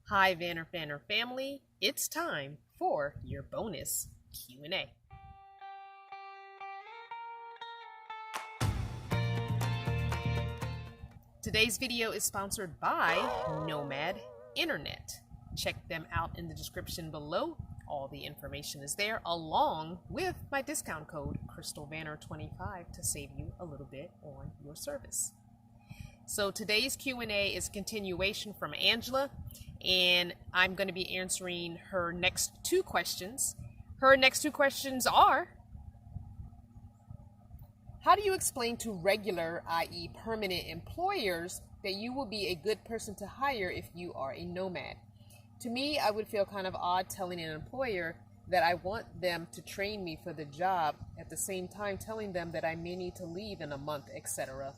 Hi, VanLife family. It's time for your bonus Q&A. Today's video is sponsored by Nomad Internet. Check them out in the description below. All the information is there, along with my discount code CrystalVanner25 to save you a little bit on your service. So today's Q&A is a continuation from Angela, and I'm going to be answering her next two questions. Her next two questions are: how do you explain to regular, i.e. permanent employers, that you will be a good person to hire if you are a nomad? To me, I would feel kind of odd telling an employer that I want them to train me for the job, at the same time telling them that I may need to leave in a month, etc.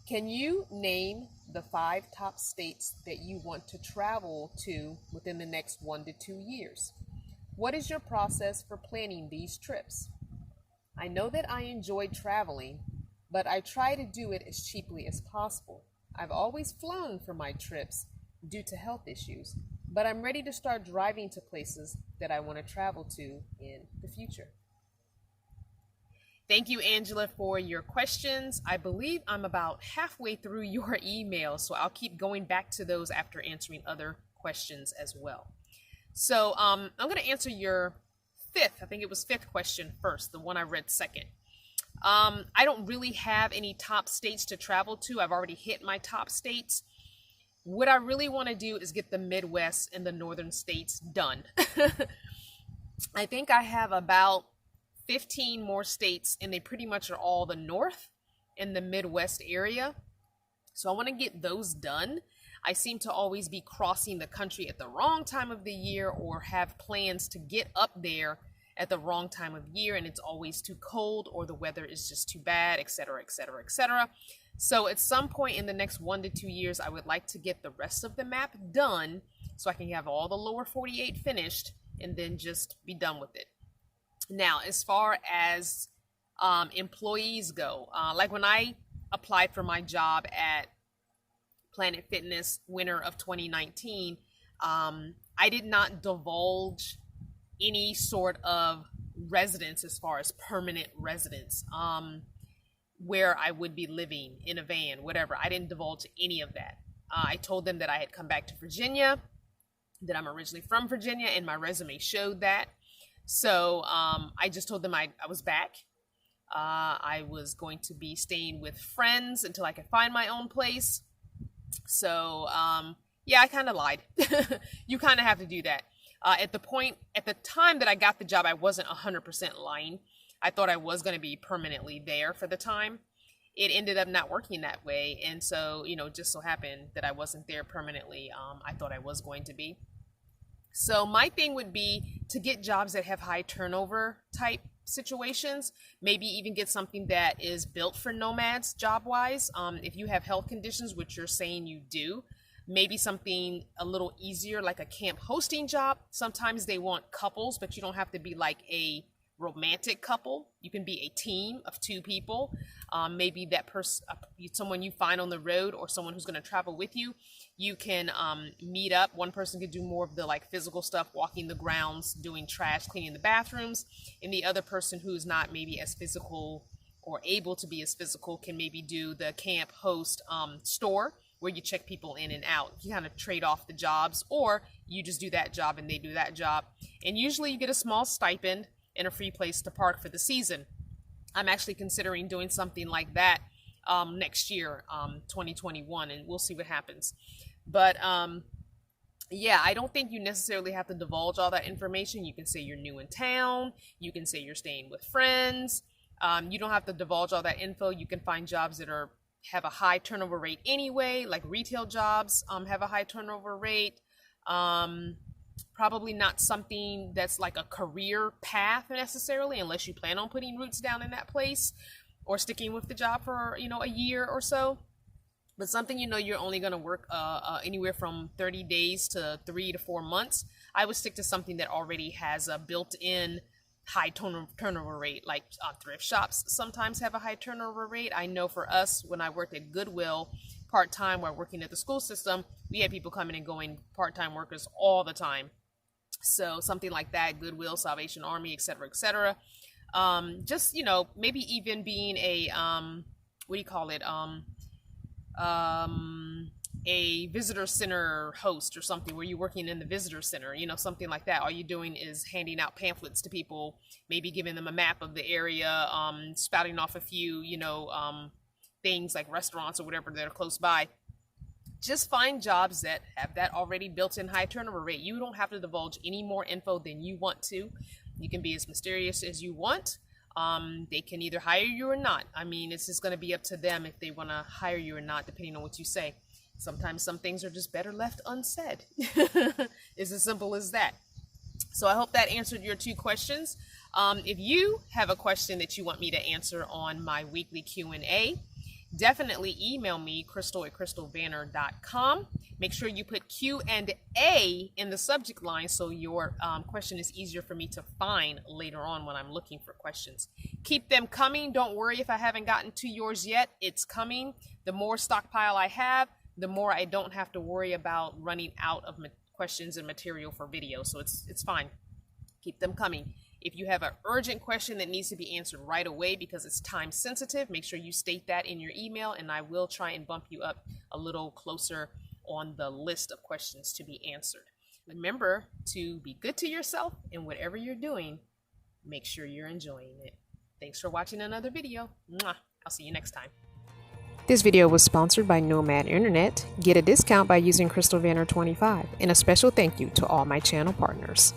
Can you name the 5 top states that you want to travel to within the next 1 to 2 years? What is your process for planning these trips? I know that I enjoy traveling, but I try to do it as cheaply as possible. I've always flown for my trips due to health issues, but I'm ready to start driving to places that I want to travel to in the future. Thank you, Angela, for your questions. I believe I'm about halfway through your email, so I'll keep going back to those after answering other questions as well. So I'm going to answer your fifth question first, the one I read second. I don't really have any top states to travel to. I've already hit my top states. What I really want to do is get the Midwest and the northern states done. I think I have about 15 more states, and they pretty much are all the North and the Midwest area. So I want to get those done. I seem to always be crossing the country at the wrong time of the year, or have plans to get up there at the wrong time of year, and it's always too cold or the weather is just too bad, etc., etc., etc. So at some point in the next 1 to 2 years, I would like to get the rest of the map done so I can have all the lower 48 finished and then just be done with it. Now, as far as employees go, like when I applied for my job at Planet Fitness winter of 2019, I did not divulge any sort of residence as far as permanent residence, where I would be living in a van, whatever. I didn't divulge any of that. I told them that I had come back to Virginia, that I'm originally from Virginia, and my resume showed that. So I just told them I was back. I was going to be staying with friends until I could find my own place. So yeah, I kind of lied. You kind of have to do that. At the time that I got the job, I wasn't 100% lying. I thought I was going to be permanently there for the time. It ended up not working that way. And so, just so happened that I wasn't there permanently. I thought I was going to be. So my thing would be to get jobs that have high turnover type situations, maybe even get something that is built for nomads job-wise. If you have health conditions, which you're saying you do, maybe something a little easier like a camp hosting job. Sometimes they want couples, but you don't have to be like a romantic couple. You can be a team of 2 people. Maybe that person, someone you find on the road, or someone who's going to travel with you. You can meet up. One person could do more of the physical stuff, walking the grounds, doing trash, cleaning the bathrooms, and the other person who's not maybe as physical or able to be as physical can maybe do the camp host store, where you check people in and out. You kind of trade off the jobs, or you just do that job and they do that job. And usually you get a small stipend and a free place to park for the season. I'm actually considering doing something like that next year, 2021, and we'll see what happens. But yeah, I don't think you necessarily have to divulge all that information. You can say you're new in town. You can say you're staying with friends. You don't have to divulge all that info. You can find jobs that have a high turnover rate anyway, like retail jobs have a high turnover rate. Probably not something that's like a career path necessarily, unless you plan on putting roots down in that place or sticking with the job for a year or so. But something you're only going to work anywhere from 30 days to 3 to 4 months. I would stick to something that already has a built-in high turnover rate, like thrift shops sometimes have a high turnover rate. I know for us, when I worked at Goodwill part-time while working at the school system, we had people coming and going, part-time workers all the time. So something like that, Goodwill, Salvation Army, etc., etc. Just, you know, maybe even being a, what do you call it? A visitor center host or something, where you're working in the visitor center, you know, something like that. All you're doing is handing out pamphlets to people, maybe giving them a map of the area, spouting off a few, you know, things like restaurants or whatever that are close by. Just find jobs that have that already built-in high turnover rate. You don't have to divulge any more info than you want to. You can be as mysterious as you want. They can either hire you or not. I mean, it's just going to be up to them if they want to hire you or not, depending on what you say. Sometimes some things are just better left unsaid. It's as simple as that. So I hope that answered your 2 questions. If you have a question that you want me to answer on my weekly Q&A, definitely email me, crystal@crystalvanner.com. Make sure you put Q&A in the subject line so your question is easier for me to find later on when I'm looking for questions. Keep them coming. Don't worry if I haven't gotten to yours yet. It's coming. The more stockpile I have, the more I don't have to worry about running out of questions and material for video. So it's fine. Keep them coming. If you have an urgent question that needs to be answered right away because it's time sensitive, make sure you state that in your email, and I will try and bump you up a little closer on the list of questions to be answered. Remember to be good to yourself, and whatever you're doing, make sure you're enjoying it. Thanks for watching another video. Mwah. I'll see you next time. This video was sponsored by Nomad Internet. Get a discount by using CrystalVanner 25, and a special thank you to all my channel partners.